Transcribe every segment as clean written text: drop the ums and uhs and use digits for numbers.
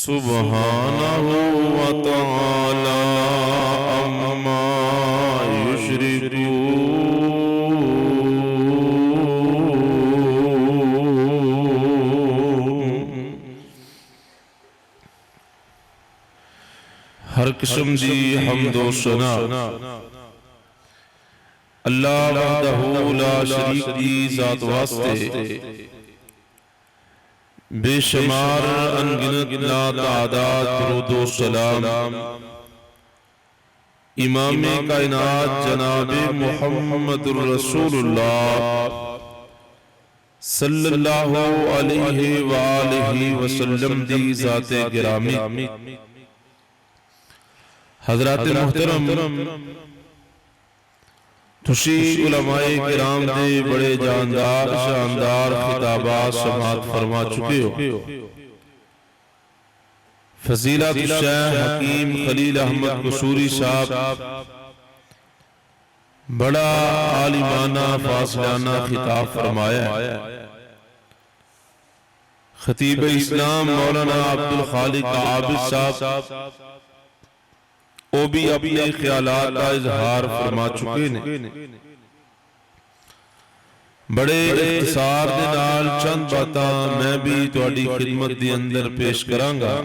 سبحانہ وتعالی عما یشرکون۔ ہر قسم دی حمد و ثنا اللہ وحدہ لا شریک دی ذات واسطے بے شمار انگنت لا تعداد درود و سلام امام کائنات جناب محمد رسول اللہ صلی اللہ علیہ وآلہ وسلم دی ذات گرامی۔ حضرات محترم، تسی علماء کرام دے بڑے جاندار شاندار خطابات سماعت فرما چکے ہو۔ فضیلت الشیخ حکیم خلیل احمد قصوری صاحب بڑا عالمانہ فاضلانہ خطاب فرمایا ہے۔ خطیب اسلام مولانا عبدالخالق عابد صاحب وہ بھی اپنے خیالات کا اظہار فرما چکے نے۔ بڑے اختصار دے نال چند باتاں میں بھی تہاڈی خدمت دی اندر پیش کرانگا۔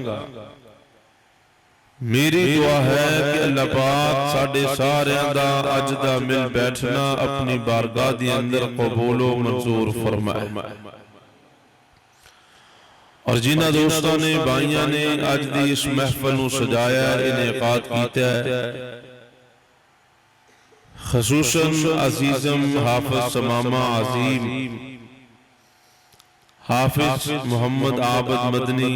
میری دعا ہے کہ اللہ پاک ساڈے ساریاں دا اج دا مل بیٹھنا اپنی بارگاہ دی اندر قبول و منظور فرمائے۔ اور جنہ دوستوں نے بھائیاں نے آج دی اس محفل نو سجایا انعقاد کیتا ہے، خصوصاً عزیزم حافظ سمامہ عظیم، حافظ محمد عابد مدنی،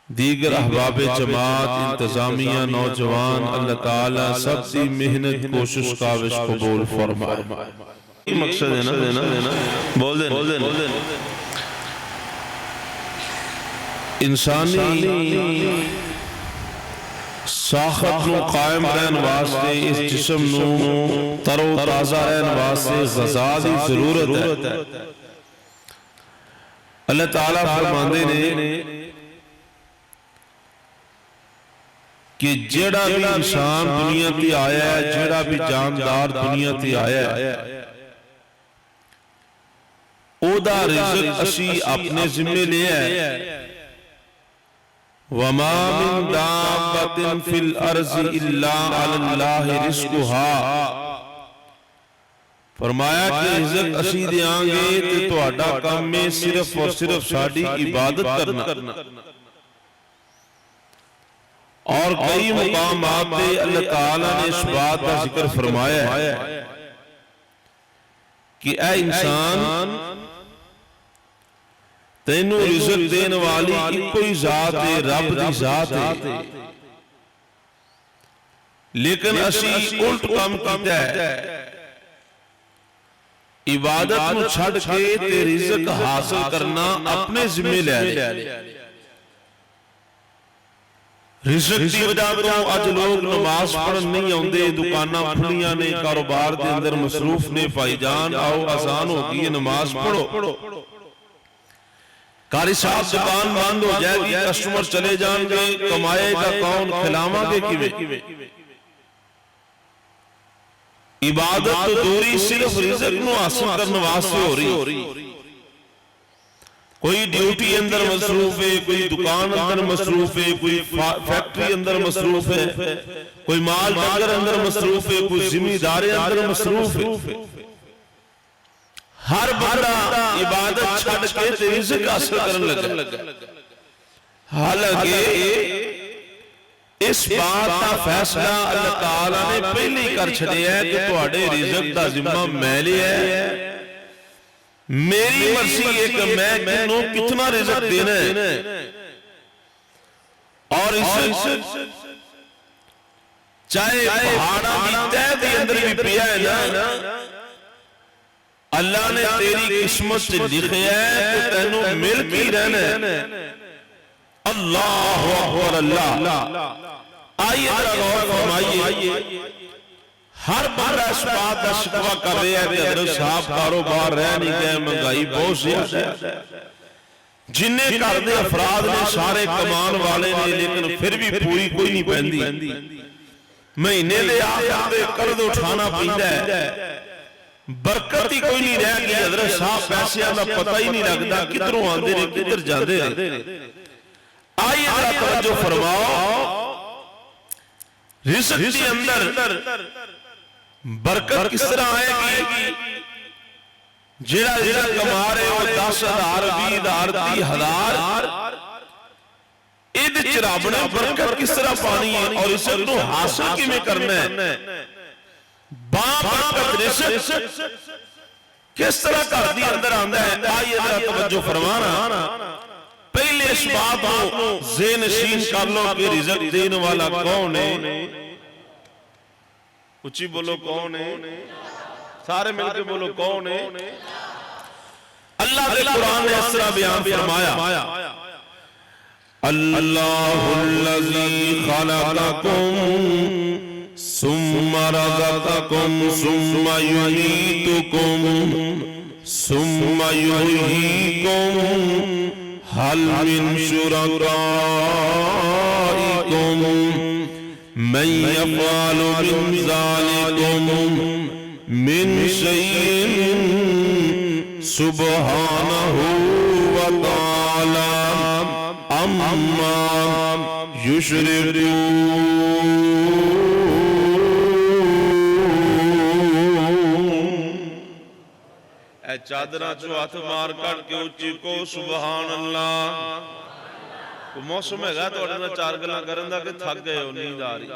دیگر احباب جماعت، انتظامیہ، نوجوان، اللہ تعالیٰ سب دی محنت کوشش کاوش قبول فرمائے۔ یہ مقصد ہے نا، بول دیں انسانی ساخت نو قائم رہن واسطے، اس جسم نو تر و تازہ رہن واسطے غذا دی ضرورت ہے۔ اللہ تعالیٰ فرماندے نے کہ جیڑا بھی انسان دنیا تے آیا ہے، جیڑا بھی جاندار دنیا تے آیا ہے، او دا رزق اسی اپنے ذمہ لیا ہے۔ وَمَا مِن دَابَّةٍ فِي الْأَرْضِ إِلَّا عَلَى اللَّهِ رِزْقُهَا۔ فرمایا کہ رزق اسی دیاں گے تے تہاڈا کام میں صرف اور صرف ساڈی عبادت کرنا۔ اور کئی مقامات پہ اللہ تعالیٰ نے اس بات کا ذکر فرمایا ہے کہ اے انسان، تینوں رزق دین والی ایک کوئی ذات ہے، رب دی ذات ہے، لیکن اسی الٹ کام کیتا ہے، عبادت نو چھڑ کے تے رزق حاصل کرنا اپنے ذمہ لے لیا۔ رزق دی وجہ تو اج لوگ نماز پڑھن نہیں آندے، دکاناں کھلیاں نے، کاروبار دے اندر مصروف نے، بھائی جان آؤ اذان ہو گئی، نماز پڑھو۔ قاری صاحب دکان بند ہو جائے گی، کسٹمر چلے جان گے، کمائے گا کون، کھلاواں گے کیویں؟ عبادت تو دوری صرف رزق نو حاصل کرنے واسطے ہو رہی۔ کوئی ڈیوٹی اندر مصروف ہے، کوئی دکان اندر مصروف ہے، کوئی فیکٹری اندر مصروف ہے، کوئی مال ڈنگر اندر مصروف ہے، کوئی ذمہ داری اندر مصروف ہے۔ ہر بندہ عبادت چھڑ کے رزق حاصل کرنے لگا۔ حالانکہ اس بات کا فیصلہ اللہ تعالیٰ نے پہلے ہی کر چھڑیا ہے کہ تہاڈے رزق دا ذمہ میں لیا ہے، میری مرضی ہے کہ میں کنوں کتنا رزق دینا ہے، اور اس چاہے پہاڑا بھی تہ دی اندر بھی پیا ہے نا، اللہ نے تیری قسمت سے لکھیا ہے کہ تینوں مل کی رہنا ہے۔ اللہ اکبر اللہ۔ آئیے ذرا غور فرمائیے، ہر بندہ اس بات کا شکوہ کر رہا ہے کہ حضرت صاحب کاروبار رہ نہیں گئے، مہنگائی بہت زیادہ ہے، ਜਿੰਨੇ ਘਰ ਦੇ ਅਫਰਾਦ ਨੇ ਸਾਰੇ ਕਮਾਉਣ ਵਾਲੇ ਨੇ, ਲੇਕਿਨ ਫਿਰ ਵੀ ਪੂਰੀ ਕੋਈ ਨਹੀਂ ਪੈਂਦੀ। ਮਹੀਨੇ ਦੇ ਆਖਰ ਤੇ ਕਰਜ਼ ਉਠਾਣਾ ਪੈਂਦਾ ਹੈ, ਬਰਕਤ ਹੀ ਕੋਈ ਨਹੀਂ ਰਹਿ ਗਈ। ਹਜ਼ਰਤ ਸਾਹਿਬ ਪੈਸਿਆਂ ਦਾ ਪਤਾ ਹੀ ਨਹੀਂ ਲੱਗਦਾ ਕਿੱਧਰੋਂ ਆਉਂਦੇ ਨੇ ਕਿੱਧਰ ਜਾਂਦੇ ਨੇ। ਆइए जरा तवज्जो फरमाओ, रिज़्क़ के अंदर बरकत किस तरह आएगी? जेड़ा रिज़्क़ कमा रहे हो 10,000 20,000 30,000 इहदे च रब ने बरकत किस तरह पानी है और रिज़्क़ नूं हासिल किवें करना है? बाबरकत रिज़्क़ किस तरह घर दे अंदर आंदा है? आइए जरा तवज्जो फरमाना। पहले इस बात को ज़ेहनशीन कर लो कि रिज़्क़ देने वाला कौन है। उच्ची बोलो कौन है, सारे मिलकर बोलो कौन है। अल्लाह के कुरान ने इस तरह बयान फरमाया, अल्लाहुल्लज़ी खलक़कुम सुम्मा रज़क़कुम सुम्मा युमीतुकुम सुम्मा युहयीकुम हल मिन शुरकाइकुम मन यफ़अलु मिन ज़ालिकुम मिन शैइन सुब्हानहु व तआला अम्मा युशरिकून। चादरा चो हथ मार कट के उच्ची को सुबहान अल्लाह। मौसम है चार गल्लां करन दा कि थक गए हो, नींद आ रही।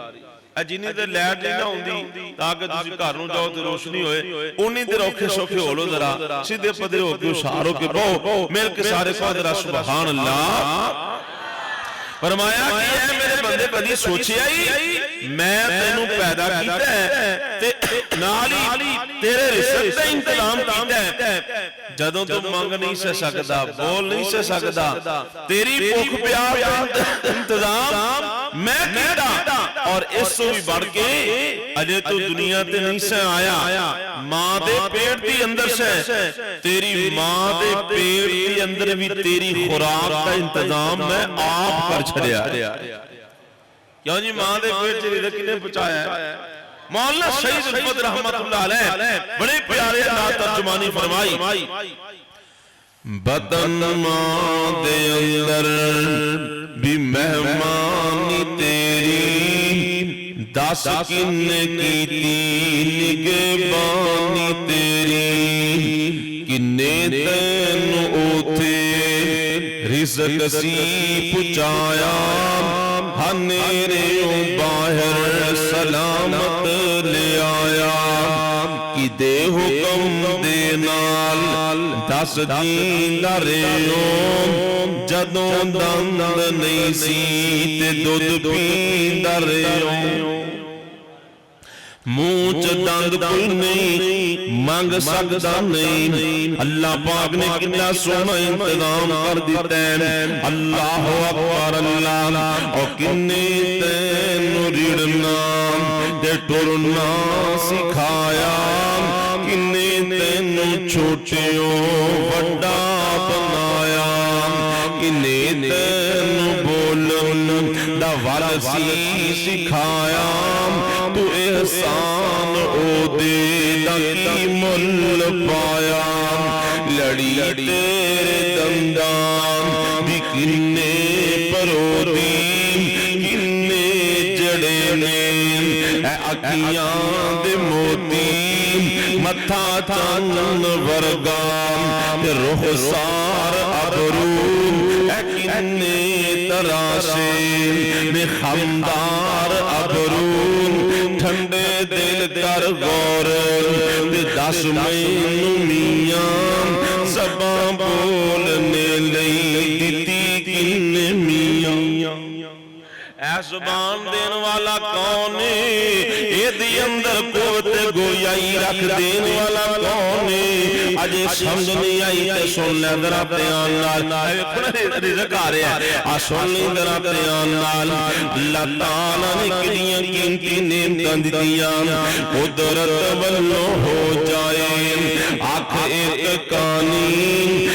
जिन्नी देर लाइट नहीं ना आउंदी ताकि तुसीं घर नूं जाओ ते रोशनी होए, उन्नी देर औखे सौखे हो लो, जरा सीधे पदरे हो के हुशार हो के बहो, मिल के सारे कहो जरा सुबहान अल्लाह। फरमाया कि ऐ मेरे बंदे कदी सोचिया ही मैं तेनू पैदा कीता है ते नाल ही तेरे रिज़्क़ दा इंतजाम कीता है। जदों तू मंग नहीं से सकदा, बोल नहीं से सकदा, तेरी भुख प्यास दा इंतजाम मैं कीता। और इस तो भी बढ़ के अजे तू दुनिया ते नहीं से आया, मां दे पेट दी अंदर से, तेरी मां दे पेट दी अंदर भी तेरी खुराक का इंतजाम मैं आप कर छड़िया। क्यों जी, मां दे पेट च रिज़्क़ किने पहुंचाया? मौलाना सईद जुल्फ़त रहमतुल्लाह अलैह बड़े प्यारे नात तर्जुमानी फरमाई, बतन मां दे अंदर भी मेहमानी तेरी, दस किन्ने कीती निगहबानी तेरी, किन्ने तैनू ओथे रिज़्क़ सी पुचाया, हनेरे बाहर सलामत ले आया। कि दे हुक्म दे नाल 10 जींदा रहियो, जदों दंद नहीं सी ते दुध पींदा रहियो। मुंह च दंद कोई नहीं, मंग सकदा नहीं। अल्लाह पाक ने कितना सोना इंतजाम कर दिता है। अल्लाह अकबर अल्लाह। और किन्ने तैनू रिड़ना ते टुरना सिखाया, किन्ने तैनू छोटियो वड्डा बनाया, किन्ने तैनू बोलन दा वारसी सिखाया। तू एहसान ओ दे दा की मुल पाया, लड़ी तेरे दंदान भी किन्ने परोदी, किन्ने जड़े ने अखियां दे मोती, मथा चानन वर्गा रोह सार अबरू, किन्ने तराशे में खमदार अबरू। ठंडे दिल कर गौर 10 मैनू मियां ज़बां बोलने लई दिती किन्ने मियां। ऐ ज़ुबान देने वाला कौन है? इहदे अंदर कुव्वत गोयाई रख देने वाला कौन है? अजे ਅਜੇ ਸਮਝ ਨਹੀਂ ਆਈ ਤੇ ਸੁਣ ਲੈ ਜ਼ਰਾ ਧਿਆਨ ਨਾਲ, ਰਿਜ਼ਕ ਆ ਰਿਹਾ ਆ, ਸੁਣ ਲਈ ਜ਼ਰਾ ਧਿਆਨ ਨਾਲ। ਅੱਲਾਹ ਤਾਲਾ ਨੇ ਕਿੰਨੀਆਂ ਕੀਮਤੀ ਨੇਮਤਾਂ ਦਿੱਤੀਆਂ, ਕੁਦਰਤ ਵੱਲੋਂ ਹੋ ਜਾਏ ਅੱਖ ਇੱਕ ਕਾਨੀ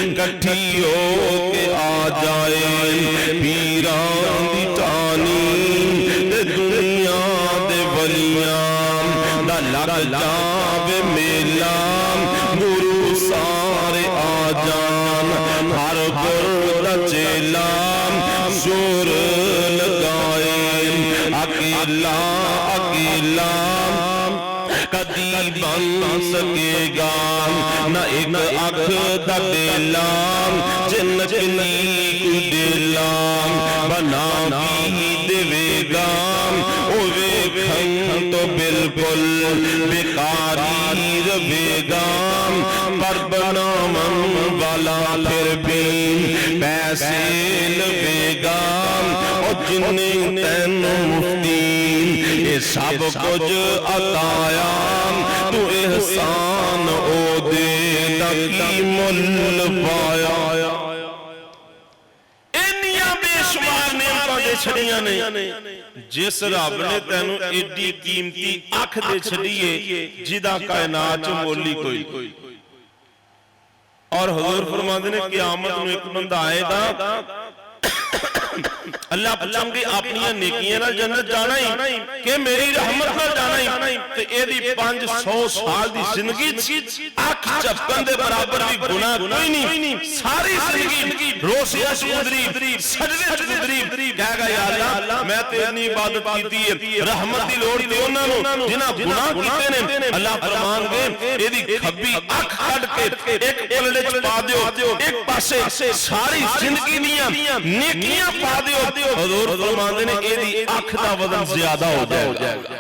ਇਕੱਠੀ ਹੋ ਕੇ ਆ ਜਾਏ, ਪੀਰਾਂ ਦੀ ਟਾਹਣੀ ਤੇ ਦੁਨੀਆ ਦੇ ਵਲੀਆਂ ਦਾ ਲੱਗ ਜਾਵੇ ਮੇਲਾ, ਗੁਰੂ ਸਾਰੇ ਆ ਜਾਣ, ਹਰ ਗੁਰ ਦਾ ਚੇਲਾ ਜ਼ੋਰ ਲਗਾਏ, ਅਕੇਲਾ ਅਕੇਲਾ ਕਦੀ ਬਣ ਸਕੇਗਾ ਨਾ ਇੱਕ ਅੱਖ ਦਾ ਡੇਲਾ, ਜਿੰਨਤ ਨੀ ਕੋਈ ਡੇਲਾ ਬਣਾ ਕੀ ਦੇਵੇਗਾ, ਉਹ ਵੇਖਣ ਤੋਂ ਬਿਲਕੁਲ ਬੇਕਾਰੀ ਰਵੇਗਾ, ਪਰ ਬਣਾਉਣ ਵਾਲਾ ਫਿਰ ਵੀ ਪੈਸੇ ਲਵੇਗਾ, ਉਹ ਜਿੰਨੇ ਤੈਨੂੰ ਮੁਫਤੀ ਇਹ ਸਭ ਕੁਝ ਅਤਾਇਆ, ਤੂੰ ਇਹਸਾਨ ਉਹਦੇ ਦਾ ਕੀ ਮੁੱਲ ਪਾਇਆ। ਇੰਨੀਆਂ ਬੇਸ਼ੁਮਾਰ ਨਿਆਮਤਾਂ ਦੇ ਛੜੀਆਂ ਨੇ, ਜਿਸ ਰੱਬ ਨੇ ਤੈਨੂੰ ਏਡੀ ਕੀਮਤੀ ਅੱਖ ਦੇ ਛੜੀਏ ਜਿਹਦਾ ਕਾਇਨਾਤ ਚ ਮੋਲੀ ਕੋਈ। ਔਰ ਹਜ਼ੂਰ ਫਰਮਾਉਂਦੇ ਨੇ ਕਿਆਮਤ ਨੂੰ ਇੱਕ ਬੰਦਾ ਆਏਗਾ, ਅੱਲਾਹ ਪੁੱਛਣਗੇ ਆਪਣੀਆਂ ਨੇਕੀਆਂ ਨਾਲ ਜੰਨਤ ਜਾਣਾ ਹੀ ਕਿ ਮੇਰੀ ਰਹਿਮਤ ਨਾਲ ਜਾਣਾ ਹੀ, ਤੇ ਇਹਦੀ 500 ਸਾਲ ਦੀ ਜ਼ਿੰਦਗੀ ਅੱਖ ਝਪਕਣ ਦੇ ਬਰਾਬਰ ਵੀ ਗੁਨਾਹ ਕੋਈ ਨਹੀਂ, ਸਾਰੀ ਜ਼ਿੰਦਗੀ ਰੋਜ਼ਿਆਂ ਚ ਗੁਜ਼ਰੀ, ਸਜਦੇ ਚ ਗੁਜ਼ਰੀ, ਕਹੇਗਾ ਯਾ ਅੱਲਾਹ ਮੈਂ ਤੇਰੀ ਇਬਾਦਤ ਕੀਤੀ ਹੈ, ਰਹਿਮਤ ਦੀ ਲੋੜ ਤੇ ਉਹਨਾਂ ਨੂੰ ਜਿਨ੍ਹਾਂ ਗੁਨਾਹ ਕੀਤੇ ਨੇ। ਅੱਲਾਹ ਫਰਮਾਨਗੇ ਇਹਦੀ ਖੱਬੀ ਅੱਖ ਕੱਢ ਕੇ ਇੱਕ ਪਲੜੇ ਚ ਪਾ ਦਿਓ, ਇੱਕ ਪਾਸੇ ਸਾਰੀ ਜ਼ਿੰਦਗੀ ਦੀਆਂ ਨੇਕੀਆਂ ਪਾ ਦਿਓ। ਹਜ਼ੂਰ ਫਰਮਾਉਂਦੇ ਨੇ ਇਹਦੀ ਅੱਖ ਦਾ ਵਜ਼ਨ ਜ਼ਿਆਦਾ ਹੋ ਜਾਏਗਾ,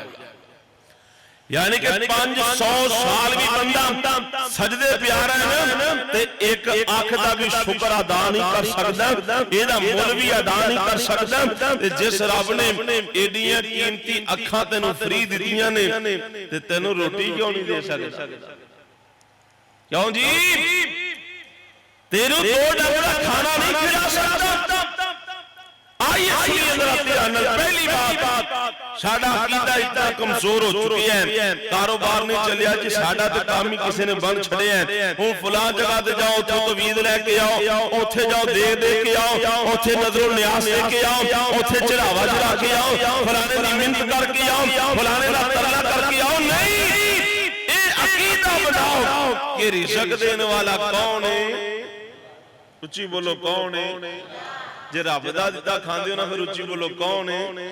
ਯਾਨੀ ਕਿ 500 ਸਾਲ ਵੀ ਬੰਦਾ ਸਜਦੇ ਪਿਆ ਰਹੇ ਨਾ ਤੇ ਇੱਕ ਅੱਖ ਦਾ ਵੀ ਸ਼ੁਕਰ ਅਦਾ ਨਹੀਂ ਕਰ ਸਕਦਾ, ਇਹਦਾ ਮੁੱਲ ਵੀ ਅਦਾ ਨਹੀਂ ਕਰ ਸਕਦਾ। ਤੇ ਜਿਸ ਰੱਬ ਨੇ ਏਡੀਆਂ ਕੀਮਤੀ ਅੱਖਾਂ ਤੈਨੂੰ ਫਰੀ ਦਿੱਤੀਆਂ ਨੇ ਤੇ ਤੈਨੂੰ ਰੋਟੀ ਕਿਉਂ ਨਹੀਂ ਦੇ ਸਕਦਾ? ਕਿਉਂ ਜੀ? ਤੈਨੂੰ 2 ਡੰਗ ਦਾ ਖਾਣਾ ਨਹੀਂ ਖਿਲਾ ਸਕਦਾ। ਪਹਿਲੀ ਬਾਤ ਸਾਡਾ ਅਕੀਦਾ ਇਤਨਾ ਕਮਜ਼ੋਰ ਹੋ ਚੁੱਕਿਆ ਹੈ, ਕਾਰੋਬਾਰ ਨਹੀਂ ਚੱਲਿਆ ਜੀ, ਸਾਡਾ ਤੇ ਕੰਮ ਹੀ ਕਿਸੇ ਨੇ ਬੰਦ ਛੱਡਿਆ। ਹੁਣ ਫਲਾਂ ਜਗ੍ਹਾ ਤੇ ਜਾਓ, ਉੱਥੋਂ ਤਵੀਜ਼ ਲੈ ਕੇ ਆਓ, ਉੱਥੇ ਜਾਓ ਦੇ ਕੇ ਆਓ, ਉੱਥੇ ਨਜ਼ਰੋਂ ਨਿਆਸ ਦੇ ਕੇ ਆਓ, ਉੱਥੇ ਚੜਾਵਾ ਚੜਾ ਕੇ ਆਓ, ਫਲਾਣੇ ਦੀ ਮਿੰਨਤ ਕਰਕੇ ਆਓ, ਫਲਾਣੇ ਦਾ ਤਰਲਾ ਕਰਕੇ ਆਓ। ਨਹੀਂ, ਇਹ ਅਕੀਦਾ ਬਣਾਓ ਕਿ ਰਿਜ਼ਕ ਦੇਣ ਵਾਲਾ ਕੌਣ ਹੈ? ਉੱਚੀ ਬੋਲੋ ਕੌਣ ਹੈ? ਜੇ ਰੱਬ ਦਾ ਦਿੱਤਾ ਖਾਂਦੇ ਹੋ ਨਾ ਫਿਰ ਉੱਚੀ ਬੋਲੋ ਕੌਣ ਹੈ?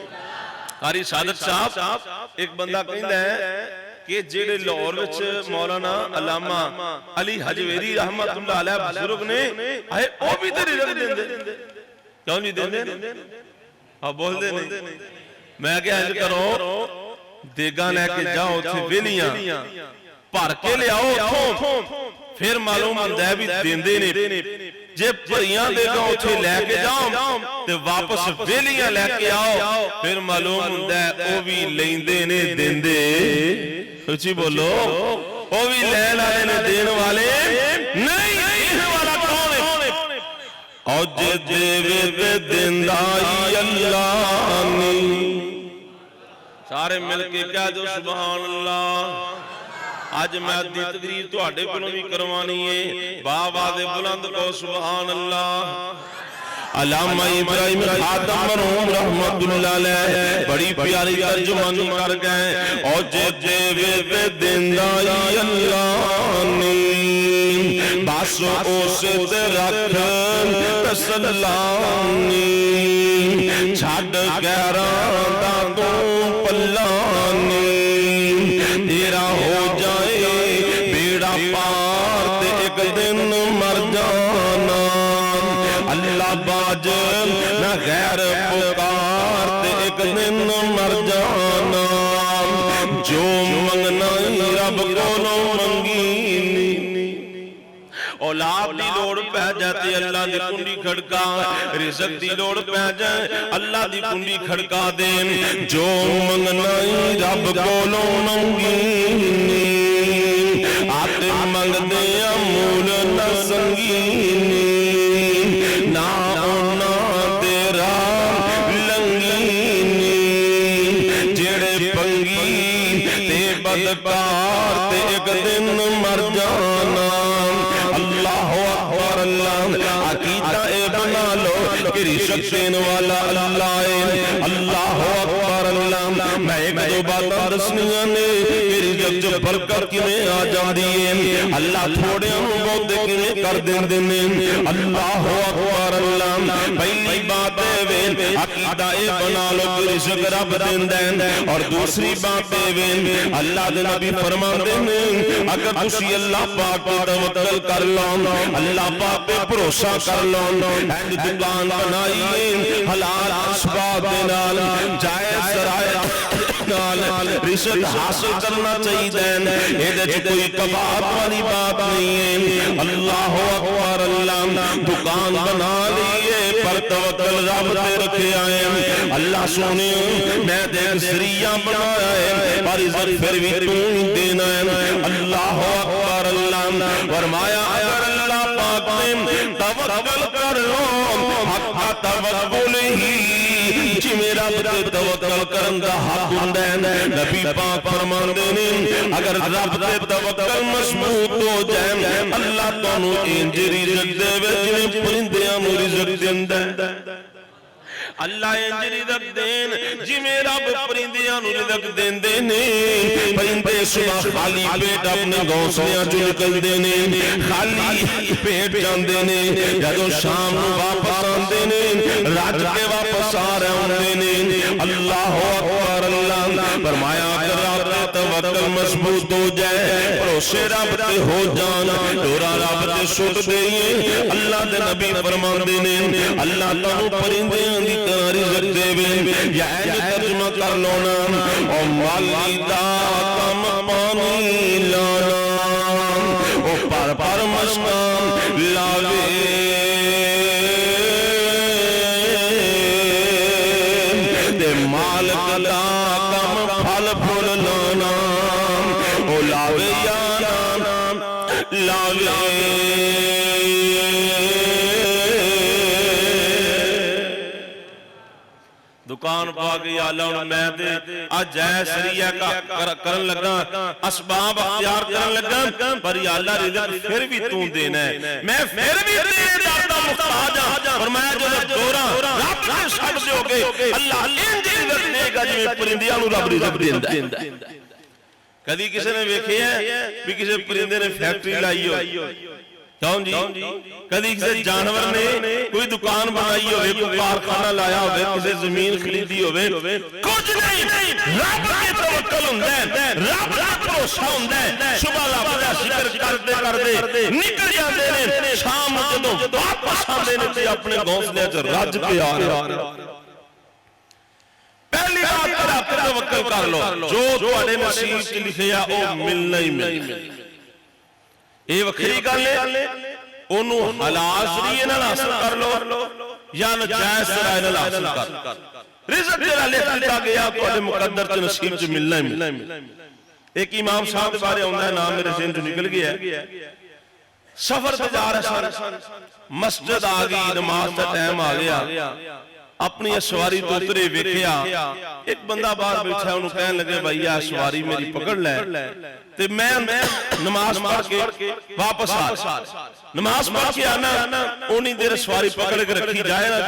ਕਾਰੀ ਸਾਦਤ ਸਾਹਿਬ ਇੱਕ ਬੰਦਾ ਕਹਿੰਦਾ ਹੈ ਕਿ ਜਿਹੜੇ ਲਾਹੌਰ ਵਿੱਚ ਮੌਲਾਨਾ ਅਲਾਮਾ ਅਲੀ ਹਜਵੇਰੀ ਰਹਿਮਤੁल्लाह ਅਲੈਹ ਬਜ਼ੁਰਗ ਨੇ ਆਏ, ਉਹ ਵੀ ਤੇ ਰਿਜ਼ਕ ਦਿੰਦੇ, ਕਿਉਂ ਨਹੀਂ ਦਿੰਦੇ? ਆ ਬੋਲਦੇ ਨਹੀਂ। ਮੈਂ ਕਿਹਾ ਇੰਜ ਕਰੋ, ਦੇਗਾ ਲੈ ਕੇ ਜਾਓ, ਉੱਥੇ ਵੇਲੀਆਂ ਭਰ ਕੇ ਲਿਆਓ ਉੱਥੋਂ, ਫਿਰ ਮਾਲੂਮ ਹੁੰਦਾ ਵੀ ਦਿੰਦੇ ਨੇ। ਜੇ ਭਰੀਆਂ ਦੇਗਾ ਉੱਥੇ ਲੈ ਕੇ ਜਾਓ ਤੇ ਵਾਪਸ ਵੇਲੀਆਂ ਲੈ ਕੇ ਆਓ, ਫਿਰ ਮਾਲੂਮ ਹੁੰਦਾ ਉਹ ਵੀ ਲੈਂਦੇ ਨੇ ਦਿੰਦੇ। ਉੱਚੀ ਬੋਲੋ, ਉਹ ਵੀ ਲੈਣ ਵਾਲੇ ਨੇ ਦੇਣ ਵਾਲੇ ਨਹੀਂ। ਦੇਣ ਵਾਲਾ ਕੌਣ ਹੈ? ਔ ਜੇ ਦੇਵੇ ਤੇ ਦਿੰਦਾ ਹੀ ਅੱਲਾਹ ਨੇ। ਸਾਰੇ ਮਿਲ ਕੇ ਕਹਿ ਦਿਓ ਸੁਭਾਨ ਅੱਲਾਹ। ਅੱਜ ਮੈਂ ਦੀ ਤਕਰੀਰ ਤੁਹਾਡੇ ਕੋਲੋਂ ਵੀ ਕਰਵਾਣੀ ਹੈ, ਬਾਬਾ ਦੇ ਬੁਲੰਦ ਕੋ ਸੁਭਾਨ ਅੱਲਾਹ। अल्लामा इब्राहिम खातम मरहूम रहमतुल्लाह अलैह बड़ी प्यारी तर्जुमानी कर गए। और जे देवे दिंदा अल्लाह ने बस उस ते रख तसल्लानी छड़ गैरां दा तू पल्लानी तेरा हो जाए बेड़ा पार ते एक दिन मर जाना। अल्लाह बाज न गैर पुकार ते एक दिन मर जाना। जो मंगना रब कोलों मंगी औलाद दी लोड़ पै जाती अल्लाह दी कुंडी खड़का, रिज़्क दी लोड़ पै जाए अल्लाह दी कुंडी खड़का दे। जो मंगना रब कोलों मंगी आते मंगदे मूल ਸੰਗੀਨੀ ਨਾ ਉਹਨਾਂ ਦੇ ਰਾਹ ਲੰਗੀਨੀ ਜਿਹੜੇ ਪੰਗੀ ਤੇ ਬਦਕਾਰ ਤੇ ਇੱਕ ਦਿਨ ਮਰ ਜਾਣਾ अल्लाहु अकबर अल्लाह अकीदा ए बना लो कि रिज़्क़ देने वाला अल्लाह है अल्लाहु अकबर अल्लाह मैं एक दो बातां दसनियां ने कि रिज़्क़ च बरकत किवें आ जांदी है अल्लाह थोड़ियां नूं बहुते किवें कर देंदे ने अल्लाहु अकबर अल्लाह पहली बात है अकीदा ए बना लो कि रिज़्क़ रब देंदा है और दूसरी बात है अल्लाह दे नबी फरमांदे ने अगर तुसी अल्लाह पाक ते तवक्कल कर लो अल्लाह पाक पे भरोसा कर लो एंड दुकान बनाई हलाल असबाब दे नाल जायज ज़राए नाल रिज़्क़ हासिल करना चाहिए एदे च कोई कबात वाली बात नहीं है अल्लाह अकबर अल्लाह दुकान बना लिए पर तवक्कल रब पे रखे आए अल्लाह सोने मैं देख जरिया बनाया है पर इज्जत फिर भी तू ही देना है अल्लाह अकबर अल्लाह फरमाया अगर अल्लाह पाक ने तवक्कल कर लो हक तवक्कुल ही जिवें रब ते तवक्कल करन दा हक हुंदा है नबी पाक फरमांदे ने अगर रब ते तवक्कल मजबूत हो जाए अल्लाह तुहानू इंज रिज़्क़ देवे जिवें परिंदियां नू रिज़्क़ दिंदा है अल्लाह इंज रिज़्क़ देन जिवें रब परिंदियां नू रिज़्क़ देंदे ने परिंदे सुबह खाली पेट अपने घोंसलियां चों निकलदे ने खाली पेट जांदे ने जदों शाम नू वापस आंदे ने रज के वापस आ रहे होंदे ने अल्लाह अकबर अल्लाह फरमाया अगर रब ते तवक्कल मजबूत हो जाए भरोसे रब ते हो जाना डोरा रब ते सुट देइए अल्लाह दे नबी फरमांदे ने अल्लाह तानू परिंदियां दी रिज़्क़ देवे या तर्जुमा कर लो ना ओ माली दा कम पानी लाना ओ पर मस्कान लावे ते मालिक दा कम फल फूल लाना ओ लावे या लावे दुकान पा गई आला मैं ते आज जय सरिया का करन लगा असबाब अख्तियार करन लगा पर या अल्लाह रिज़्क़ फिर भी तू देना है मैं फिर भी तेरे दर दा मुहताज हां फरमाया जो डोरा रब ने छड्ड दोगे अल्लाह इंज रिज़्क़ देगा जिवें परिंदियां नू रब रिज़्क़ देंदा है कदी किसी ने वेखिया भी किसी परिंदे ने फैक्ट्री लाई हो क्यों जी कदी किसी जानवर ने कोई दुकान बनाई होवे कोई कारखाना लाया होवे किसी जमीन खरीदी होवे कुछ नहीं रब पे तवक्कल हुंदा है रब दा भरोसा हुंदा है सुबह रब दा जिक्र करदे करदे निकल जांदे ने शाम जदों वापस आंदे ने ते अपने घोंसले च रज के आ रहे पहली बात रब पे तवक्कल कर लो जो तुहाडे नसीब च लिखिया ओ मिलना ही मिलना ये वखरी गल है ओनू हलाल जरिए नाल हासिल कर लो या नाजायज जराए नाल हासिल कर रिज़्क़ जेड़ा लिख दिता गया तुहाडे मुकद्दर च नसीब च मिलना ही मिलना एक इमाम साहब दे बारे आउंदा है नाम मेरे ज़हन चों निकल गया सफर ते जा रहे सन मस्जिद आ गई नमाज दा टाइम आ गया अपनी सवारी तो उतरे वेखिया एक बंदा बाहर बैठा उन्होंने कहने लगे भाई आ सवारी मेरी पकड़ ले ते मैं नमाज पढ़ के वापस आ नमाज पढ़ के आना उन्हीं देर सवारी पकड़ के रखी जाए ना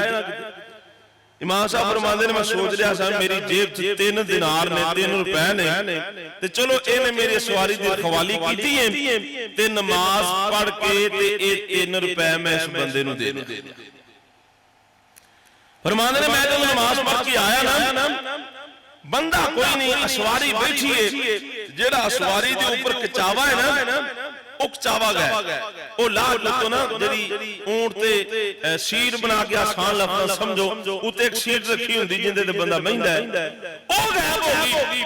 इमाम साहब फरमांदे ने मैं सोच रहा था मेरी जेब च 3 दिनार ने 3 रुपए ने ते चलो इन्हें मेरी सवारी दी खवाली कीती है ते नमाज पढ़ के ते 3 रुपए मैं इस बंदे नूं दे दूं फरमांदे ने मैं जब नमाज पढ़ के आया ना बंदा कोई नहीं सवारी बैठी है जेड़ा सवारी दे ऊपर कचावा है ना ओ कचावा गया ओ ला तो ना जेडी ऊंट ते सीट बना के आसान लफ्ज समझो उते एक सीट रखी हुंदी जिंदे ते बंदा बहिंदा है ओ गायब हो गई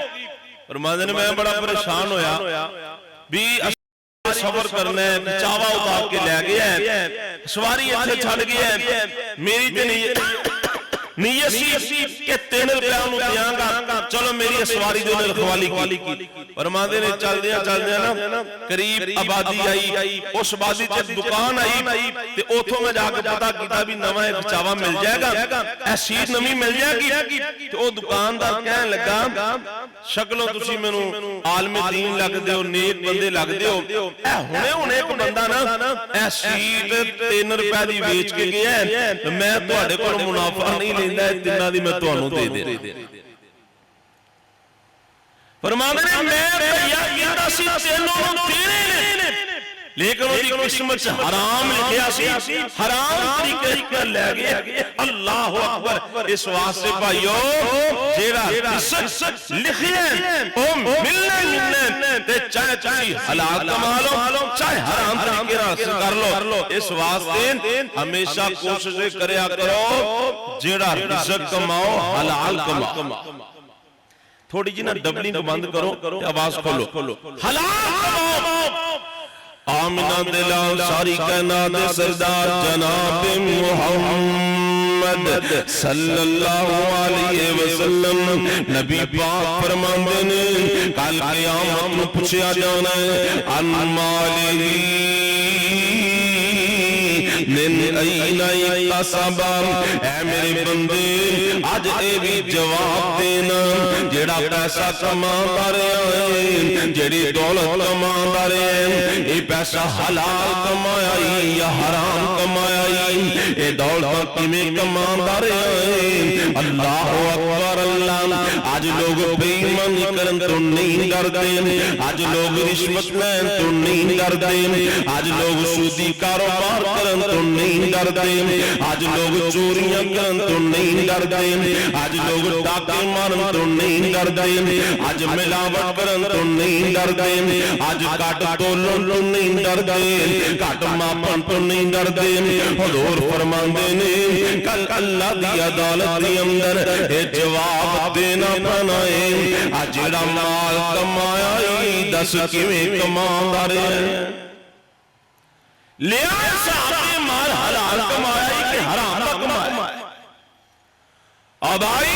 फरमांदे ने मैं बड़ा परेशान होया भी सफर करना है चावा उतार के ले गया है सवारी इत्थे छड़ गया है मेरी ते नहीं ਨੀਅਤ ਸੀ ਕਿ 3 ਰੁਪਏ ਨੂੰ ਦਿਆਂਗਾ, ਚਲੋ ਮੇਰੀ ਸਵਾਰੀ ਦੇ ਨਾਲ ਰਖਵਾਲੀ ਕੀਤੀ। ਫਰਮਾਉਂਦੇ ਨੇ ਚੱਲਦਿਆਂ ਨਾ ਕਰੀਬ ਆਬਾਦੀ ਆਈ, ਉਸ ਆਬਾਦੀ 'ਚ ਦੁਕਾਨ ਆਈ ਤੇ ਉਥੋਂ ਮੈਂ ਜਾ ਕੇ ਪਤਾ ਕੀਤਾ ਵੀ ਨਵਾਂ ਇੱਕ ਚਾਵਾ ਮਿਲ ਜਾਏਗਾ, ਇਹ ਸੀਟ ਨਵੀਂ ਮਿਲ ਜਾਏਗੀ। ਤੇ ਉਹ ਦੁਕਾਨਦਾਰ ਕਹਿਣ ਲੱਗਾ ਸ਼ਕਲੋਂ ਤੁਸੀਂ ਮੈਨੂੰ ਆਲਮੇ ਦੀਨ ਲੱਗਦੇ ਹੋ, ਨੇਕ ਬੰਦੇ ਲੱਗਦੇ ਹੋ, ਇਹ ਹੁਣੇ ਇੱਕ ਬੰਦਾ ਨਾ ਇਹ ਸੀਟ 3 ਰੁਪਏ ਦੀ ਵੇਚ ਕੇ ਗਿਆ, ਮੈਂ ਤੁਹਾਡੇ ਕੋਲ ਮੁਨਾਫਾ ਨਹੀਂ ਲੈਂਦਾ, ਤਿੰਨਾਂ ਦੀ ਮੈਂ ਤੁਹਾਨੂੰ ਦੇ ਦੇ। ਫਰਮਾਉਂਦੇ ਨੇ ਮੈਂ ਭਈਆ ਕੀਤਾ ਸੀ ਤੈਨੂੰ ਦੇਣੇ ਨੇ, ਲੇਕਿਨ ਉਹਦੀ ਕਿਸਮਤ 'ਚ ਹਰਾਮ ਲਿਖਿਆ ਸੀ, ਹਰਾਮ ਤਰੀਕੇ ਨਾਲ ਲੈ ਗਏ। ਅੱਲਾਹੁ ਅਕਬਰ। ਇਸ ਵਾਸਤੇ ਭਾਈਓ ਜਿਹੜਾ ਰਿਜ਼ਕ ਲਿਖਿਆ ਉਹ ਮਿਲਣਾ ਤੇ ਚਾਹੇ ਤੁਸੀਂ ਹਲਾਲ ਕਮਾ ਲਓ ਚਾਹੇ ਹਰਾਮ ਤਰੀਕੇ ਨਾਲ ਹਾਸਲ ਕਰ ਲਓ। ਇਸ ਵਾਸਤੇ ਹਮੇਸ਼ਾ ਕੋਸ਼ਿਸ਼ ਕਰਿਆ ਕਰੋ ਜਿਹੜਾ ਰਿਜ਼ਕ ਕਮਾਓ ਹਲਾਲ ਕਮਾਓ। ਥੋੜੀ ਜਿਹੀ ਨਾ ਡਬਲਿੰਗ ਬੰਦ ਕਰੋ ਤੇ ਆਵਾਜ਼ ਖੋਲੋ, ਹਲਾਲ ਕਮਾਓ। आमिना दिलाल सारी कायनात दे सरदार जनाब मुहम्मद सल्लल्लाहु अलैहि वसल्लम नबी पाक फरमांदे ने कल क़यामत नूं पुछया जाना है अन मालिही मिन ऐना इक्तसबा। ऐ मेरे बंदे अज ए भी जवाब देना जेड़ा पैसा कमांदा रहा है, जेड़ी दौलत कमांदा रहा है, ये पैसा हलाल कमाया या हराम कमाया, ये दौलत किवें कमांदा रहा है। अल्लाह अकबर। अल्लाह आज लोग बेईमानी करन तो नहीं डरदे, आज लोग रिश्वत लैन तो नहीं डरदे, आज लोग सूदी कारोबार करन तो नहीं डरदे, आज लोग चोरियां करन तो नहीं डरदे, आज लोग डाके मारन तो नहीं डरदे, आज मिलावट करन तो नहीं डरदे, आज घट तोलन तो नहीं डरदे, घट मापन तो नहीं डरदे। हुजूर फरमांदे ने कल अल्लाह दी अदालत दे अंदर ये जवाब देना पैना है आ जेड़ा माल कमाया दस किवें कमांदा रहा लिया साहब माल हलाल कमाया कि हराम कमाया। अब आई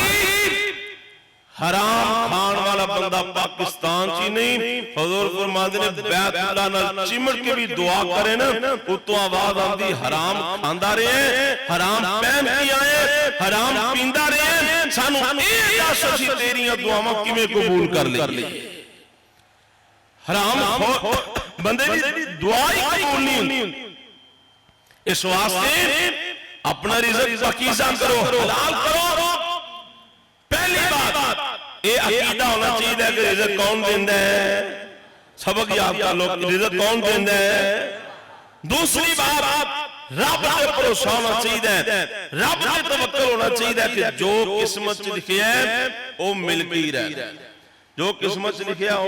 हराम खान वाला बंदा पाकिस्तान ची नहीं, हुजूर फरमाते ने बैतुल्लाह नाल चिमड़ के भी दुआ करे ना उतो आवाज आंदी हराम खांदा रहे, हराम पहन के आए, हराम पींदा रहे, सानू ए दस असीं तेरियां दुआवां किवें कबूल कर लईए। हराम बंदे दी दुआ ही कबूल नहीं हुंदी। इस वास्ते अपना रिज़्क पाकीज़ा करो, हलाल करो। पहली बात ये अकीदा होना चाहिए कि रिज़्क कौन देंदा है, सबक याद कर लो रिज़्क कौन देंदा है। दूसरी बात रब पे भरोसा होना चाहिए, रब पे तवक्कुल होना चाहिए कि जो किस्मत च लिखिया है वो मिल के ही रहे, जो किस्मत च लिखिया हो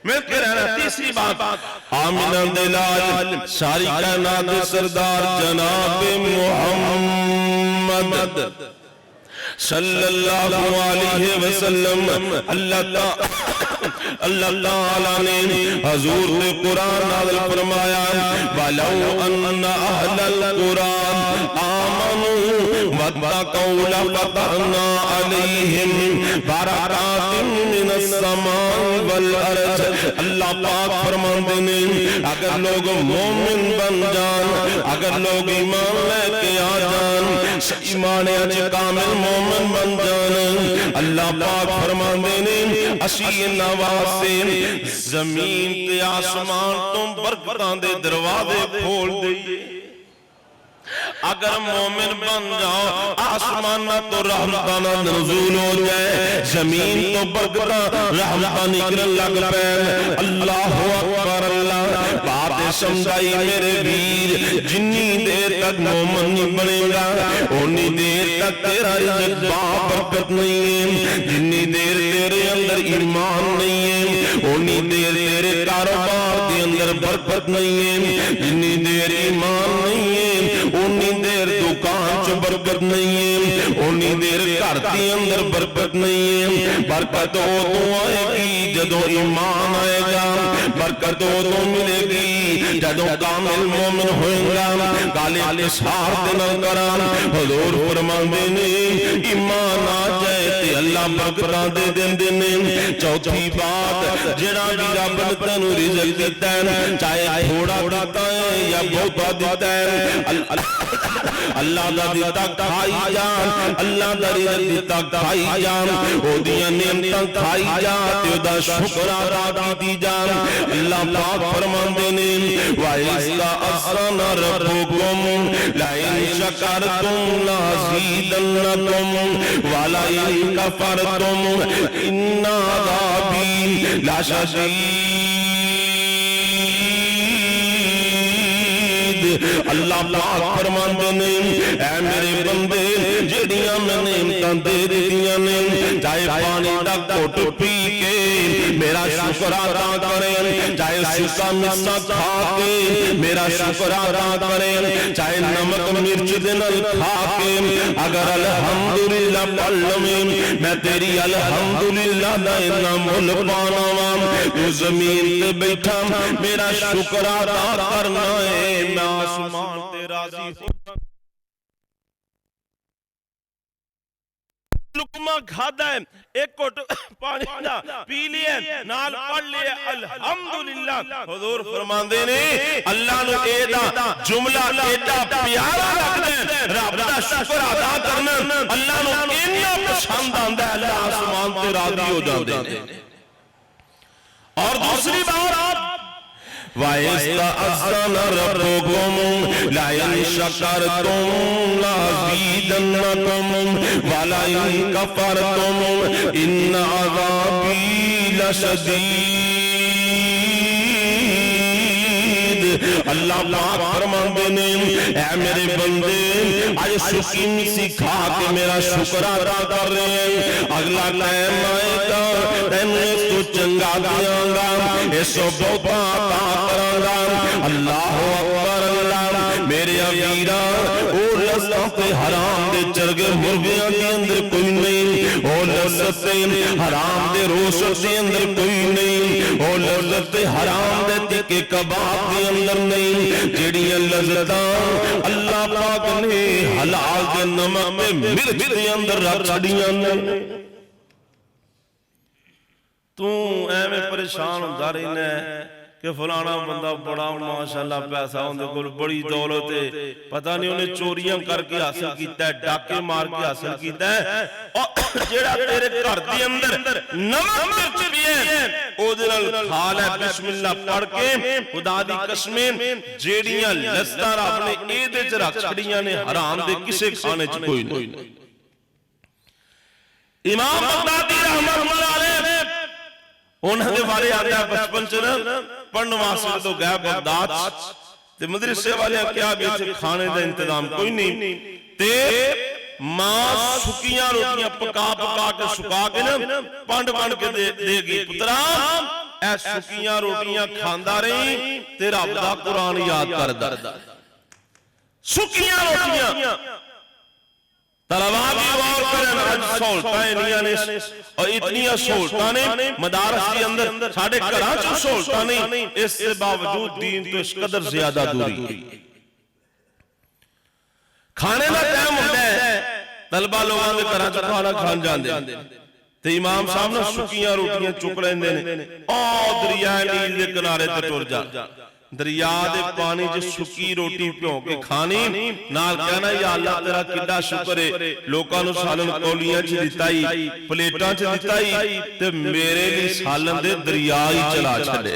मिलके रहना। तीसरी बात आमिना दिलाल सारी कायनात दे सरदार जनाब मुहम्मद सल्लल्लाहु अलैहि वसल्लम अल्लाह ताला ने हुजूर ने कुरान नाज़िल फरमाया वलौ अन्ना अहलल कुरान आमनू वत्तक़ौ लफ़तहना अलैहिम बरकातिन मिनस समाई वल अर्ज़। अल्लाह पाक फरमाते ने अगर लोग मोमिन बन जान, अगर लोग ईमान लेके आ जान, ईमान अज कामिल मोमिन बन जान, अल्लाह पाक फरमाते ने असी इन्हां वास्ते जमीन ते आसमान तो बरकतां दे दरवाजे खोल दईए। अगर मोमिन बन जाओ आसमान तो रहमतां नज़ूल हो जाए, जमीन तो बरकतां रहमतां निकलने लग पे। अल्लाहु अकबर। अल्लाह बात समझाई मेरे वीर, जिन्नी देर तक मोमिन नहीं बनेगा उन्नी देर तक तेरा रिज़्क बरकत नहीं है, जिन्नी देर तेरे अंदर ईमान नहीं है उन्नी देर तेरे कारोबार के अंदर बरकत नहीं है, जिन्नी देर ईमान नहीं है उन्नी देर दुकान च बरकत नहीं है, उन्नी देर घर के अंदर बरकत नहीं है। बरकत उदों आएगी जदों ईमान आएगा, बरकत उदों मिलेगी जदों कामिल मोमिन होएगा। गाले इसार दे नाल करां हुजूर फरमांदे ने ईमान आ जाए ते अल्लाह बरकतां दे देंदे ने। चौथी बात, जेड़ा भी रब ने तैनूं रिज़्क दिता है, चाहे थोड़ा दिता है या बहुता दिता है, अल्लाह दा दिता खाई जान, अल्लाह दा रिज़्क दिता खाई जान, ओदियां नेमतां खाई जा ते ओदा शुक्र अदा कीती जान। अल्लाह पाक फरमांदे ने वा इज़ा अज़्ज़ना रब्बुकुम ला इन शकरतुम लाज़ीदन्नकुम व ला इन कफरतुम इन्ना अज़ाबी लशदीद। अल्लाह पाक फरमांदे ने ऐ मेरे बंदे जेड़ियां मैं नेमतां दे दित्तियां ने, चाहे पानी दा घुट पी के मेरा शुक्र अदा करें, चाहे सुक्का मिर्चा खा के मेरा शुक्र अदा करें, चाहे नमक मिर्च दे नाल खा के अगर अल्हम्दुलिल्लाह पढ़ लवें, मैं तेरी अल्हम्दुलिल्लाह दा इन्ना मुल पाना वा। तू जमीन ते बैठा मेरा शुक्र अदा करना है, मैं आसमान ते राजी हो। लुकमा खादा है, एक घुट पानी दा पी लिया, नाल पढ़ लिया अल्हम्दुलिल्लाह। हुजूर फरमांदे ने अल्लाह नु एदा जुमला एदा प्यारा लगदा है, रब दा शुक्र अदा करना अल्लाह नु इन्ना पसंद आंदा है, अल्लाह आसमान ते राजी हो जांदे ने। और दूसरी बात, वइज़्तअज़्ज़ना रब्बुकुम लइन शकरतुम लाज़ीदन्नकुम व लइन कफरतुम इन्न अज़ाबी लशदीद। अल्लाह पाक फरमांदे ने ऐ मेरे बंदे आज सुकी मिसी खा के मेरा शुक्र अदा कर रहे हैं, अगला टाइम आएगा तैनूं तो चंगा दियांगा, इसो बहुता अता करांगा। अल्लाह अकबर अल्लाह मेरे वीरा ओ लज़्ज़त हराम दे चरगे मुर्गियां के अंदर कोई नहीं, ओ लज़्ज़त हराम दे रोस्ट दे अंदर कोई नहीं, ओ लज़्ज़त हराम दे तिक्के कबाब के अंदर नहीं। जेड़ियां लज़्ज़तां अल्लाह पाक ने हलाल दे नमक में मिर्च दे अंदर रख छड़ियां ने। तू एवें परेशान होंदा रहना कि फलाना बंदा बड़ा माशाअल्लाह पैसा उहदे कोल बड़ी दौलत है, पता नहीं उन्हें चोरियां करके हासिल कीता है, डाके मार के हासिल कीता है। और जेड़ा तेरे घर दे अंदर नमक मिर्च भी है ओदे नाल खा ले बिस्मिल्लाह पढ़ के, खुदा दी कसमें जेड़ियां लज़्ज़तां रब ने एदे च रख छड़ियां ने, हराम दे किसे खाने च कोई नहीं। इमाम बगदादी रहमतुल्लाह अलैह उन्हां दे बारे आंदा बचपन च ना पढ़न वास्ते तो गए बगदाद ते मदरसे वाले क्या बेच खाने का इंतजाम कोई नहीं, ते मां सुकियां रोटियां पका पका के सुका के ना पंड बन के देगी, पुत्रा ऐ सुकियां रोटियां खांदा रही ते रब दा कुरान याद करदा। सुकियां रोटियां तलवा भी गौर करन, आज सहूलतां इन्नियां ने और इतनियां सहूलतां ने मदारस के अंदर, साडे घरां च सहूलतां नहीं, इस दे बावजूद दीन तो इस कदर ज्यादा दूरी। खाने का टाइम होता है, तलबा लोगों के घरां च खाना खान जांदे ते इमाम साहब ने सुकियां रोटियां चुक लेंदे ने, ओ दरिया नील दे किनारे ते टुर जा, दरिया दे पानी च सुकी रोटी भ्यों के खानी, नाल कहना या अल्लाह तेरा किड्डा शुक्र है, लोकां नूं सालन कौलियां च दित्ता ही, प्लेटां च दित्ता ही, ते मेरे लिए सालन दे दरिया ही चला छड्डे।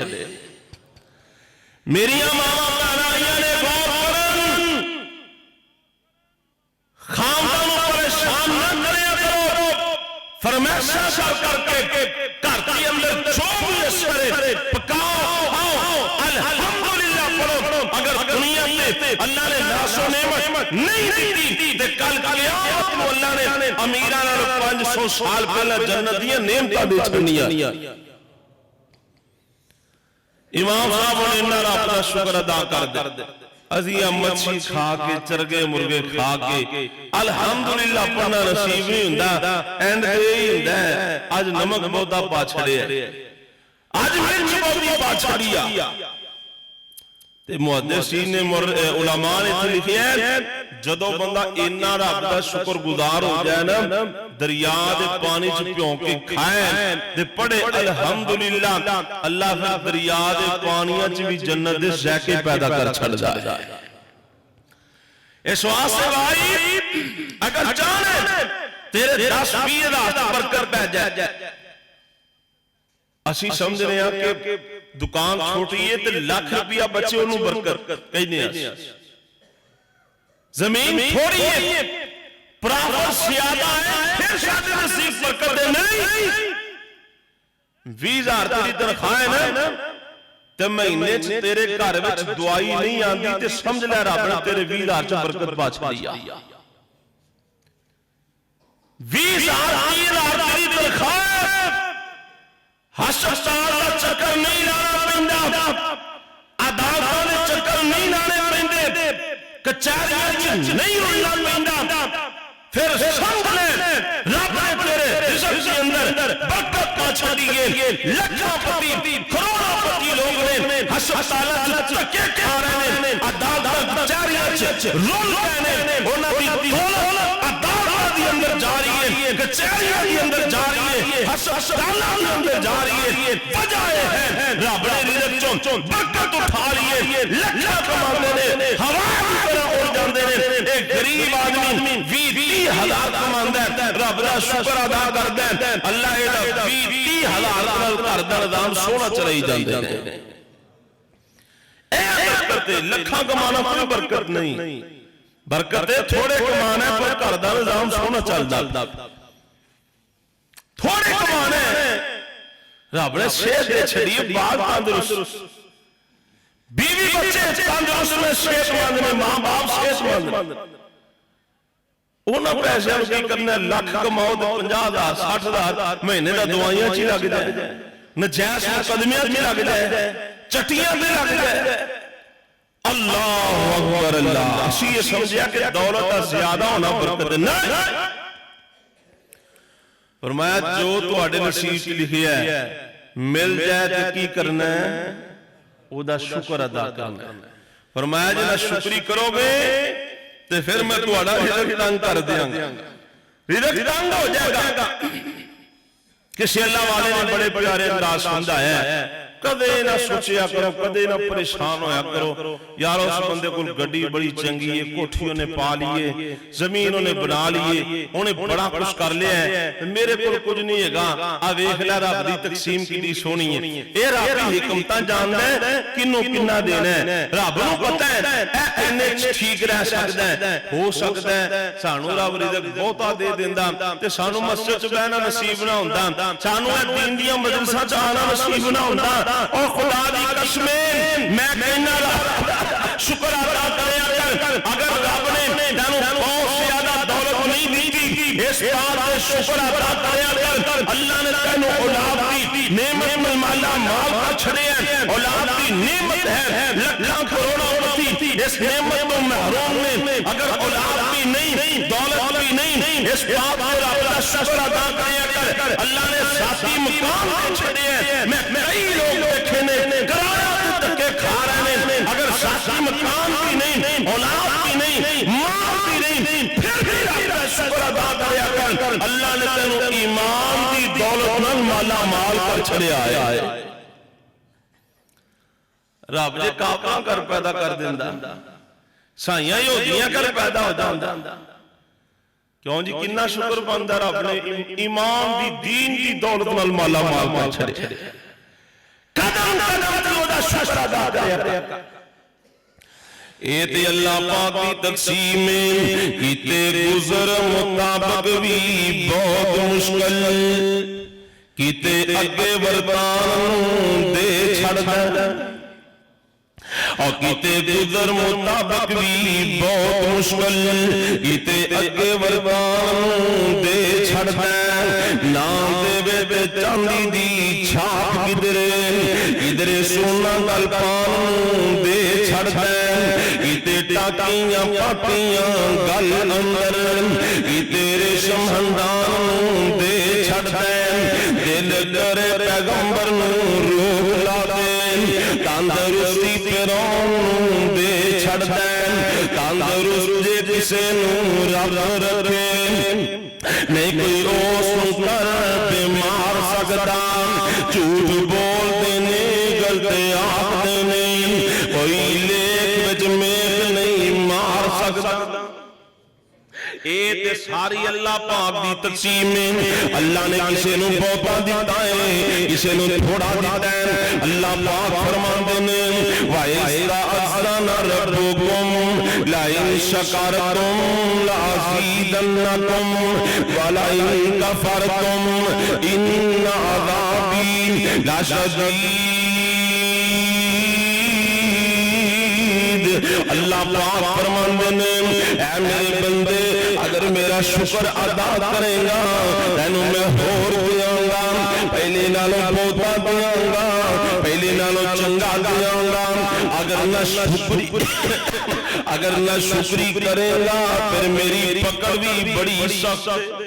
मेरियां मावां भैणां आईयां ने गौर करन, खामदां नूं परेशान न करिया करो, फरमाइशां कर करके घर के अंदर जो भी असरे पकाओ खाओ अल्हम्दुलिल्लाह पढ़ो। अगर दुनिया में अल्लाह ने नाशो नेमत नहीं दी ते कल क़यामत में अल्लाह ने अमीरां नाल 500 साल पहले जन्नत दी नेमतां दे छड़नियां। इमाम साहब ने इन्हां दा अपना शुक्र अदा कर दे। ਅਸੀਂ ਆ ਮੱਛੀ ਖਾ ਕੇ ਚਰਗੇ ਮੁਰਗੇ ਖਾ ਕੇ ਅਲਹਮਦੁਲਿਲਾ ਪੜਨਾ ਨਸੀਬ ਨਹੀਂ ਹੁੰਦਾ। ਐਂਡ ਤੇ ਹੀ ਹੁੰਦਾ ਅੱਜ ਨਮਕ ਬਹੁਤਾ ਪਾ ਛੜਿਆ, ਅੱਜ ਮਿਰਚ ਬਹੁਤੀ ਪਾ ਛੜੀ ਆ। ਤੇ ਮੁਹੱਦਿਸੀਨ ਨੇ ਉਲਮਾ ਨੇ ਇੱਥੇ ਲਿਖਿਆ ਜਦੋਂ ਬੰਦਾ ਇੰਨਾ ਰੱਬ ਦਾ ਸ਼ੁਕਰਗੁਜ਼ਾਰ ਹੋ ਜਾਏ ਨਾ, ਦਰਿਆ ਦੇ ਪਾਣੀ ਚ ਭਿਉਂ ਕੇ ਖਾਏ ਤੇ ਪੜੇ ਅਲਹਮਦੁਲਿਲਾ, ਅੱਲਾਹ ਫਿਰ ਦਰਿਆ ਦੇ ਪਾਣੀਆਂ ਚ ਵੀ ਜੰਨਤ ਦੇ ਜ਼ਾਇਕੇ ਪੈਦਾ ਕਰ ਛੱਡਦਾ ਹੈ। ਇਸ ਵਾਸਤੇ ਭਾਈ ਅਗਰ ਚਾਹੇ ਤੇਰੇ 10-20 ਹਜ਼ਾਰ ਬਰਕਤ ਪੈ ਜਾਏ, ਅਸੀਂ ਸਮਝ ਰਹੇ ਹਾਂ ਕਿ ਦੁਕਾਨ ਛੋਟੀ ਹੈ ਤੇ ਲੱਖ ਰੁਪਇਆ ਬਚੇ ਉਹਨੂੰ ਬਰਕਤ ਕਹਿੰਦੇ ਆ। ਜ਼ਮੀਨ ਥੋੜੀ ਹੈ, ਪ੍ਰਾਪਤ ਜ਼ਿਆਦਾ ਹੈ, ਫਿਰ ਸਾਡੇ ਨਸੀਬ ਬਰਕਤ ਦੇ ਨਹੀਂ। 20,000 ਤੇਰੀ ਤਨਖਾਹ ਹੈ ਨਾ ਤੇ ਮਹੀਨੇ ਚ ਤੇਰੇ ਘਰ ਵਿੱਚ ਦਵਾਈ ਨਹੀਂ ਆਂਦੀ ਤੇ ਸਮਝ ਲੈ ਰੱਬ ਨੇ ਤੇਰੇ 20,000 ਚ ਬਰਕਤ ਪਾ ਛੱਡੀ ਆ। 20,000 30,000 ਤੇਰੀ ਤਨਖਾਹ, ਹਸਪਤਾਲ ਦਾ ਚੱਕਰ ਨਹੀਂ ਲਾਣਾ ਪੈਂਦਾ, ਅਦਾਲਤਾਂ ਦੇ ਚੱਕਰ ਨਹੀਂ ਲਾਣੇ ਪੈਂਦੇ, ਕਚਹਿਰੀਆਂ ਚ ਨਹੀਂ ਰੁਲਣਾ ਪੈਂਦਾ। ਫਿਰ ਸਮਝ ਲੈ ਰੱਬ ਨੇ ਤੇਰੇ ਰਿਜ਼ਕ ਦੇ ਅੰਦਰ ਬਰਕਤ ਪਾ ਛੱਡੀ ਹੈ। ਲੱਖਾਂ ਪਤੀ ਕਰੋੜਾਂ ਪਤੀ ਲੋਕ ਨੇ ਹਸਪਤਾਲਾਂ ਚ ਧੱਕੇ ਖਾ ਰਹੇ ਨੇ, ਅਦਾਲਤਾਂ ਕਚਹਿਰੀਆਂ ਚ ਰੁਲ ਰਹੇ ਨੇ, ਉਹਨਾਂ ਦੀ ਦੌਲਤ ਅਦਾਲਤਾਂ ਦੇ ਅੰਦਰ ਜਾ ਰਹੀ ਹੈ, ਕਚਹਿਰੀਆਂ ਦੇ ਅੰਦਰ ਜਾ ਰਹੀ ਹੈ, ਹਸਪਤਾਲਾਂ ਦੇ ਅੰਦਰ ਜਾ ਰਹੀ ਹੈ। ਵਜ੍ਹਾ ਇਹ ਹੈ ਰੱਬ ਨੇ ਰਿਜ਼ਕ ਚੋਂ ਬਰਕਤ ਉਠਾ ਲਈ ਹੈ। ਲੱਖਾਂ ਕਮਾਉਂਦੇ ਨੇ, ਹਵਾ ਦੀ ਤਰ੍ਹਾਂ ਉੜ ਜਾਂਦੇ ਨੇ। ਇਹ ਗਰੀਬ ਆਦਮੀ 20-30 ਹਜ਼ਾਰ ਕਮਾਉਂਦਾ ਹੈ, ਰੱਬ ਦਾ ਸ਼ੁਕਰ ਅਦਾ ਕਰਦਾ ਹੈ, ਅੱਲਾਹ ਇਹਦਾ 20-30 ਹਜ਼ਾਰ ਨਾਲ ਘਰ ਦਾ ਨਿਜ਼ਾਮ ਸੋਹਣਾ ਚਲਾਈ ਜਾਂਦੇ ਨੇ। ਇਹ ਬਰਕਤ ਹੈ, ਲੱਖਾਂ ਕਮਾਉਣਾ ਕੋਈ ਬਰਕਤ ਨਹੀਂ। ਬਰਕਤ ਹੈ ਥੋੜੇ ਕਮਾਉਣਾ ਪਰ ਘਰ ਦਾ ਨਿਜ਼ਾਮ ਸੋਹਣਾ ਚੱਲਦਾ। ਥੋੜੇ ਕਮਾਉਣਾ ਰੱਬ ਨੇ ਸਿਹਤ ਦੇ ਛੜੀ, ਬਾਲ ਤੰਦਰੁਸਤ, बीवी बच्चे तंदुरुस्त ने, सेहतमंद ने, मां बाप सेहतमंद। उन्होंने पैसों की करना, लख कमाओ तो 50,000 60,000 महीने का दवाइयां च लग जाए, नजायज मुकदमियां च लग जाए, चट्टियां पे लग जाए। अल्लाह अकबर अल्लाह। असी ये समझिया कि दौलत का ज्यादा होना बरकत नहीं। फरमाया जो तुहाडे नसीब च लिखिया है मिल जाए तो की करना है, ਉਹਦਾ ਸ਼ੁਕਰ ਅਦਾ ਕਰਨਾ। ਫਰਮਾਇਆ ਜੇ ਨਾ ਸ਼ੁਕਰੀ ਕਰੋਗੇ ਤੇ ਫਿਰ ਮੈਂ ਤੁਹਾਡਾ ਰਿਜ਼ਕ ਤੰਗ ਕਰ ਦਿਆਂਗਾ, ਰਿਜ਼ਕ ਤੰਗ ਹੋ ਜਾਏਗਾ। ਕਿਸੇ ਅੱਲਾਹ ਵਾਲੇ ਨੇ ਬੜੇ ਪਿਆਰੇ ਅੰਦਾਜ਼ ਸਮਝਾਇਆ ਹੈ, ਕਦੇ ਨਾ ਸੋਚਿਆ ਕਰੋ, ਕਦੇ ਨਾ ਪਰੇਸ਼ਾਨ ਹੋਇਆ ਕਰੋ ਯਾਰ ਉਸ ਬੰਦੇ ਕੋਲ ਗੱਡੀ ਬੜੀ ਚੰਗੀ ਹੈ, ਕੋਠੀ ਉਹਨੇ ਪਾ ਲਈ ਹੈ, ਜ਼ਮੀਨ ਉਹਨੇ ਬਣਾ ਲਈ ਹੈ, ਉਹਨੇ ਬੜਾ ਕੁਝ ਕਰ ਲਿਆ ਹੈ, ਮੇਰੇ ਕੋਲ ਕੁਝ ਨਹੀਂ ਹੈਗਾ। ਆ ਵੇਖ ਲੈ ਰੱਬ ਦੀ ਤਕਸੀਮ ਕਿੰਨੀ ਸੋਹਣੀ ਹੈ। ਇਹ ਰੱਬ ਦੀ ਹਕਮਤਾਂ ਜਾਣਦਾ ਹੈ, ਕਿੰਨੂੰ ਕਿੰਨਾ ਦੇਣਾ ਹੈ, ਰੱਬ ਨੂੰ ਪਤਾ ਹੈ ਇਹ ਇੰਨੇ ਠੀਕ ਰਹਿ ਸਕਦਾ ਹੈ। ਹੋ ਸਕਦਾ ਹੈ ਸਾਨੂੰ ਰੱਬ ਰਿਜ਼ਕ ਬਹੁਤਾ ਦੇ ਦਿੰਦਾ ਤੇ ਸਾਨੂੰ ਮਸਜਿਦ ਚ ਬਹਿਣਾ ਨਸੀਬ ਨਾ ਹੁੰਦਾ, ਸਾਨੂੰ ਇਹ ਦੀਨ ਦੀਆਂ ਮਜਲਿਸਾਂ ਚ ਆਣਾ ਨਸੀਬ ਨਾ ਹੁੰਦਾ। और खुदा दी कसमें मैं कहना शुक्र अदा करिया कर, अगर रब ने तैनू बहुत ज्यादा दौलत नहीं दी, इस बात पे शुक्र अदा करिया कर। अल्लाह ने तैनू औलाद दी नेमत में माला माल कर छड़िया, औलाद दी नेमत है, लाखों करोड़ों पति इस नेमत को महरूम ने, अगर औलाद भी नहीं, दौलत भी नहीं, इस बात पे रब दा शुक्र अदा करिया कर। अल्लाह ने साथी मकाम दे छड़िया। मैं कई लोग देखे ने किराया ते धक्के खा रहे ने, अगर साथी मकान भी नहीं, औलाद भी नहीं, माल भी नहीं, फिर भी रब दा शुक्र अदा करिया कर। अल्लाह ने तैनू ईमान दी दौलत नाल माला माल कर छड़िया है। रब जे काका कर पैदा कर दिंदा, साइयां योधियां कर पैदा हो जांदा। क्यों जी किन्ना शुक्र बनदा रब ने ईमान दी दीन दी दौलत नाल माला माल कर छड़िया। कदम कदम ते ओदा शुक्र अदा करिया। ए ते अल्लाह पाक दी तकसीम कीते गुजर मुताबिक भी बहुत मुश्किल, कीते अगे वरतान दे छड़दा, और कीते गुजर मुताबिक भी बहुत मुश्किल, कीते अगे वरतान दे छड़दा। नाम दे चांदी दी छाप किधरे, किधरे सोना गल पान दे छड़दा, कीते تاکیاں پاکیاں گل اندر کی تیرے شمہندان دے چھڑ دین دل کرے پیغمبر روح لا دین تندرستی پیرون دے چھڑ دین تندرست جے کسے رب رکھے نہیں کوئی اوس کر بیمار سکتا جھوٹ بول دینے گلتے آخ دینے کوئی لیک وچ میخ نہیں مار سکتا اے تے ساری اللہ پاک دی تقسیم ہے اللہ نے کسے نو بہتا دیتا ہے کسے نو تھوڑا دیتا ہے اللہ پاک فرمان دینے وَإِذْ تَأَذَّنَ رَبُّكُمْ لَئِن شَكَرْتُمْ لَأَزِيدَنَّكُمْ وَلَئِن كَفَرْتُمْ إِنَّ عَذَابِي لَشَدِيدٌ اللہ پاک فرمان دینے اے میرے بندے اگر میرا شکر ادا کرے گا تینو میں ہور دیاں گا پہلے نالوں بہتا دیاں گا پہلے نالوں چنگا دیاں گا اگر نہ شکری کرے گا پھر میری پکڑ بھی بڑی سخت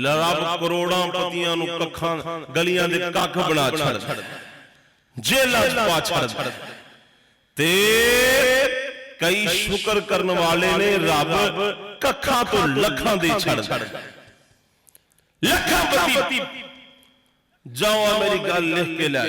رب کروڑاں پتیاں نو ککھاں گلیاں دے ککھ بنا چھڑ جیلاں پا چھڑ تے کئی شکر کرنے والے نے رب ککھاں تو لکھاں دے چھڑ لکھاں پتی جاؤ میری گل لکھ کے لے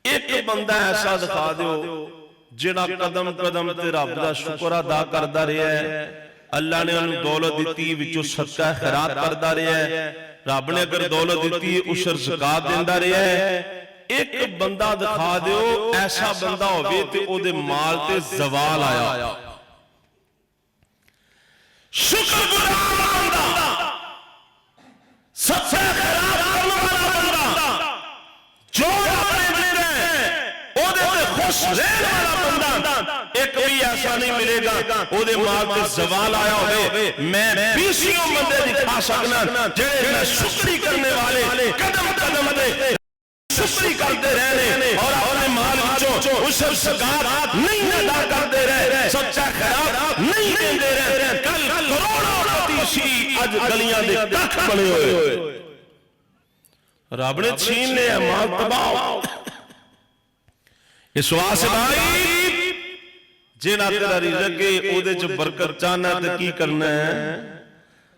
ایک بندہ ایسا دکھا دیو جڑا قدم قدم تے رب دا شکر ادا کردا رہیا ہے اللہ نے انہوں دولت دیتی وچوں صدقہ خیرات کردا رہیا ہے رب نے اگر دولت دیتی عشر زکات دیندا رہیا ہے ایک بندہ دکھا دیو ایسا بندہ ہوئے تے او دے مال تے زوال آیا شکر گزار بندہ سب سے خیرات کرنے والا بندہ جو اپنے ملے او دے خوش رہنے والا بندہ ایک بھی ایسا نہیں ملے گا او دے مال تے زوال آیا ہوئے میں بیسیوں بندے دکھا سکنا جنہیں میں شکری کرنے والے قدم قدم دے شکری کرتے رہنے اور اپنے مال وچوں عشر زکات نہیں ادا کرتے رہے سچا خیرات نہیں دیندے رہے کل کروڑوں پتیشی اج گلیاں دے ککھ بنے ہوئے رب نے چھین لیا مال تباہ اس واسطے بھائی جینا تیرا رزق ہے او دے چ برکت چاہنا تے کی کرنا ہے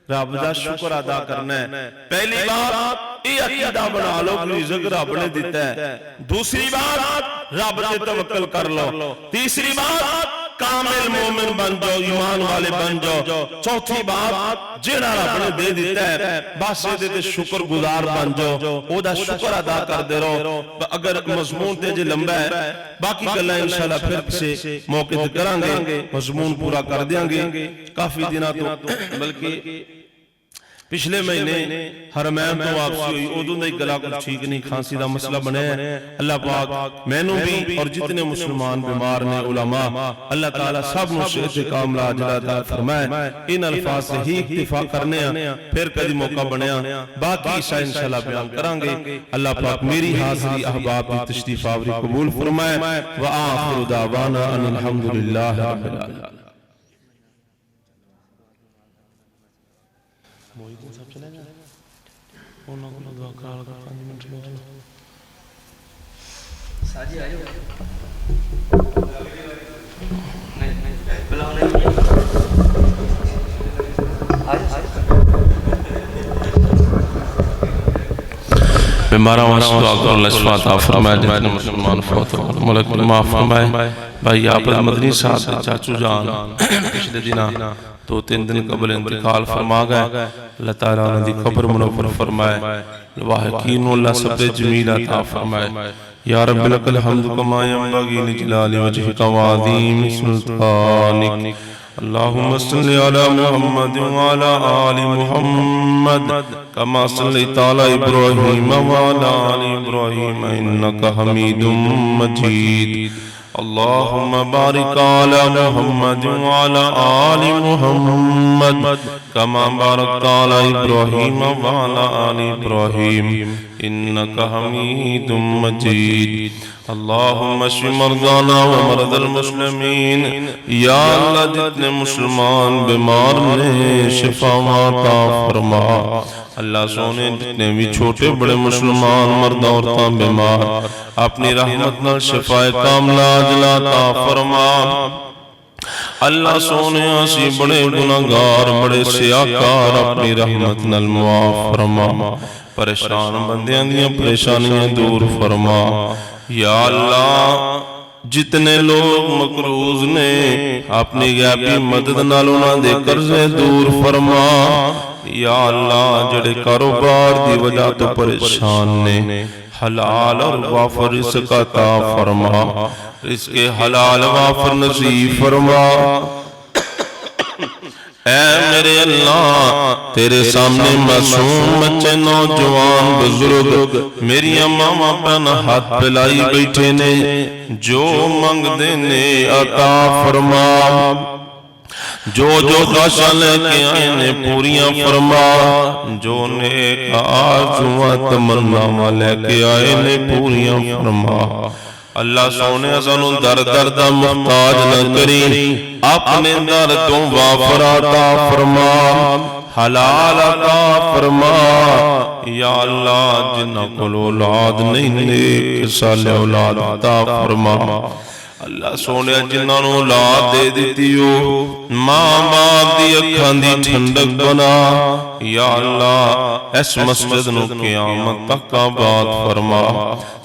رب دا شکر ادا کرنا ہے پہلی بات یہ عقیدہ بنا لو کہ رزق رب نے دیتا ہے دوسری بات رب تے توکل کر لو تیسری بات کامل مومن بن جاؤ ایمان والے بن جاؤ چوتھی بات جیڑا رب نے دے دیتا ہے بس دے تے شکر گزار بن جاؤ او دا شکر ادا کر دے رہو اگر مضمون تے جے لمبا ہے باقی گلاں انشاءاللہ پھر سے موقع تے کران گے مضمون پورا کر دیاں گے کافی دنوں تو بلکہ پچھلے مہینے حرمین تو واپسی ہوئی اودوں دا گلا کچھ ٹھیک نہیں کھانسی دا مسئلہ بنے اللہ پاک مینوں بھی اور جتنے مسلمان بیمار نے علماء اللہ تعالیٰ سب نو صحت کاملہ عاجلہ عطا فرمائے ان الفاظ سے ہی اکتفا کرنے ہیں پھر کبھی موقع بنے باقی عیسیٰ انشاءاللہ بیان کریں گے اللہ پاک میری حاضری احباب کی تشریف آوری قبول فرمائے وآخر دعوانا ان الحمدللہ رب العالمین محیدین صاحب چلے جائیں انہوں کو دعا کرا لگا 5 منٹ لگا ساجی آئیو نہیں بلاؤ نہیں بیمارہ واسطہ دعا کرو اللہ شفا عطا فرمائے جتنے مسلمان فوت ہو ملک معاف فرمائے بھائی آپ مدنی صاحب چاچو جان پچھلے دنہ 2-3 دن قبل انتقال فرما گئے اللہ تعالیٰ نے دی قبر منور فرمائے واحقین اللہ سب جمیل عطا فرمائے یا رب لک الحمد کما ینبغی لجلال وجہک وعظیم سلطانک اللہم صلی علی محمد وعلی آل محمد کما صلیت علی ابراہیم وعلی آل ابراہیم انکا حمید مجید اللهم بارك على محمد وعلى آل محمد كما باركت على إبراهيم وعلى آل إبراهيم إنك حميد مجيد اللهم اشف مرضانا ومرضى المسلمين یا اللہ جتنے مسلمان بیمار نے شفا عطا فرما اللہ سونے جتنے بھی چھوٹے بڑے مسلمان مرد عورتاں بیمار اپنی رحمت نال شفا کاملہ عاجلہ عطا فرما اللہ سونے اسی بڑے گناہگار بڑے سیاہکار اپنی رحمت نال معاف فرما پریشان بندیاں دیاں پریشانیاں دور فرما یا اللہ جتنے لوگ مقروض نے اپنی غیبی مدد نال انہاں دے قرضے دور فرما یا اللہ جڑے کاروبار دی وجہ تو پریشان نے حلال اور وافر رزق عطا فرما رزق حلال وافر نصیب فرما اے میرے اللہ تیرے سامنے معصوم بچے نوجوان بزرگ میری ماما پہن ہاتھ پلائی بیٹھے نے جو منگ دینے عطا فرما جو خواہشاں لے کے آئے نے پوریاں فرما جو نیک آرزوئاں تمناواں لے کے آئے نے پوریاں فرما اللہ سونے سانو در دا محتاج نہ کری اپنے در تو وافر عطا فرما حلال عطا فرما یا اللہ جنہ کو اولاد نہیں نیک صالح اولاد عطا فرما اللہ سونے جنہاں نو اولاد دے دیتیو ماں باپ دی اکھاں دی ٹھنڈک بنا یا اللہ اس مسجد نو قیامت تک آباد فرما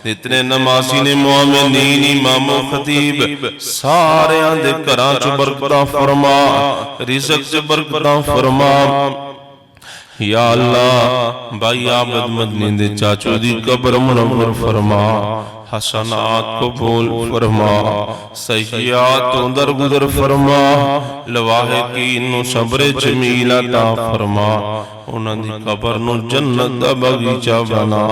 اتنے نمازی نے مومنین امام و خطیب سارے آندے کراں چو برکتہ فرما رزق چو برکتہ فرما یا اللہ بھائی عابد مدنی دے چاچو دی قبر منور فرما حسنات قبول فرما سیئات درگزر فرما لواحقین نو صبر جمیل عطا فرما انہاں دی قبر نو جنت دا باغیچہ بنا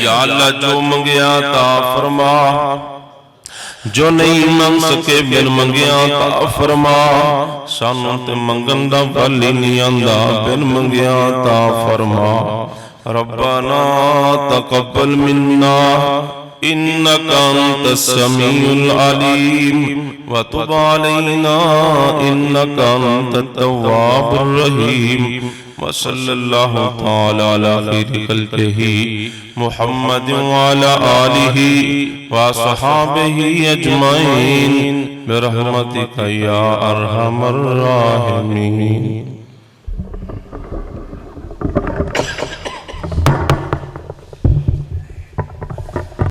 یا اللہ جو منگیا عطا فرما جو نہیں منگ سکے بن منگیا عطا فرما سانوں تے منگن دا پھل ہی نہیں آندا بن منگیا عطا فرما ربنا تقبل منا انك انت السميع العليم وتب علينا انك انت التواب الرحيم وصلى الله تعالى على خير خلقه محمد وعلى آله وصحابه اجمعين برحمتك يا ارحم الراحمين